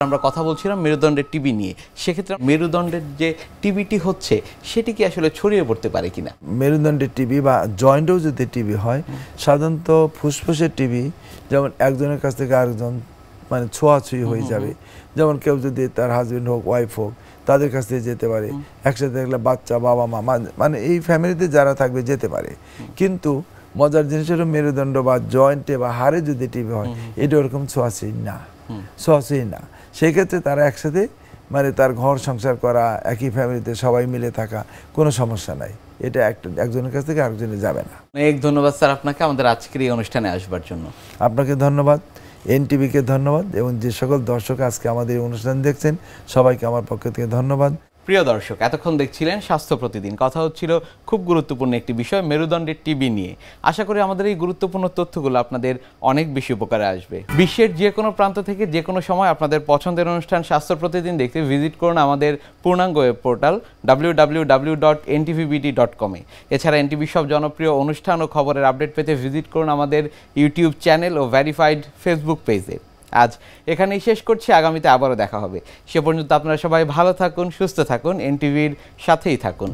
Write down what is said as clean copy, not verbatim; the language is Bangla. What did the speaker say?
আমরা কথা বলছিলাম মেরুদণ্ডের টিবি নিয়ে। সেক্ষেত্রে মেরুদণ্ডের যে টিবিটি হচ্ছে সেটি কি আসলে ছড়িয়ে পড়তে পারে কিনা? মেরুদণ্ডের টিবি বা জয়েন্টেও যদি টিবি হয়, সাধারণত ফুসফুসের টিবি যেমন একজনের কাছ থেকে আরেকজন মানে ছোঁয়াছুঁয়ি হয়ে যাবে। যেমন কেউ যদি তার হাজবেন্ড হোক, ওয়াইফ হোক, তাদের কাছ থেকে যেতে পারে। একসাথে দেখলে বাচ্চা, বাবা মা, মানে এই ফ্যামিলিতে যারা থাকবে যেতে পারে। কিন্তু মজার জিনিস হলো মেরুদণ্ড বা জয়েন্টে বা হাড়ে যদি টিবি হয়, এটা ওরকম ছোঁয়াছুঁয়ি না, ছোঁয়াছুঁয়ি না। সেই ক্ষেত্রে তারা একসাথে মানে তার ঘর সংসার করা, একই ফ্যামিলিতে সবাই মিলে থাকা, কোনো সমস্যা নাই। এটা একজনের কাছ থেকে আরেকজনে যাবে না। অনেক ধন্যবাদ স্যার আপনাকে আমাদের আজকের এই অনুষ্ঠানে আসবার জন্য। আপনাকে ধন্যবাদ, এনটিভিকে ধন্যবাদ, এবং যে সকল দর্শক আজকে আমাদের অনুষ্ঠান দেখছেন সবাইকে আমার পক্ষ থেকে ধন্যবাদ। প্রিয় দর্শক, এতক্ষণ দেখছিলেন স্বাস্থ্য প্রতিদিন। কথা হচ্ছিল খুব গুরুত্বপূর্ণ একটি বিষয়, মেরুদণ্ডের টিবি নিয়ে। আশা করি আমাদের এই গুরুত্বপূর্ণ তথ্যগুলো আপনাদের অনেক বেশি উপকারে আসবে। বিশ্বের যে কোনো প্রান্ত থেকে যে কোনো সময় আপনাদের পছন্দের অনুষ্ঠান স্বাস্থ্য প্রতিদিন দেখতে ভিজিট করুন আমাদের পূর্ণাঙ্গ ওয়েব পোর্টাল www.ntvbd.com এ। এছাড়া এনটিভি সব জনপ্রিয় অনুষ্ঠান ও খবরের আপডেট পেতে ভিজিট করুন আমাদের ইউটিউব চ্যানেল ও ভেরিফাইড ফেসবুক পেজে। আজ এখানেই শেষ করছি, আগামীতে আবারও দেখা হবে। সে পর্যন্ত আপনারা সবাই ভালো থাকুন, সুস্থ থাকুন, এনটিভির সাথেই থাকুন।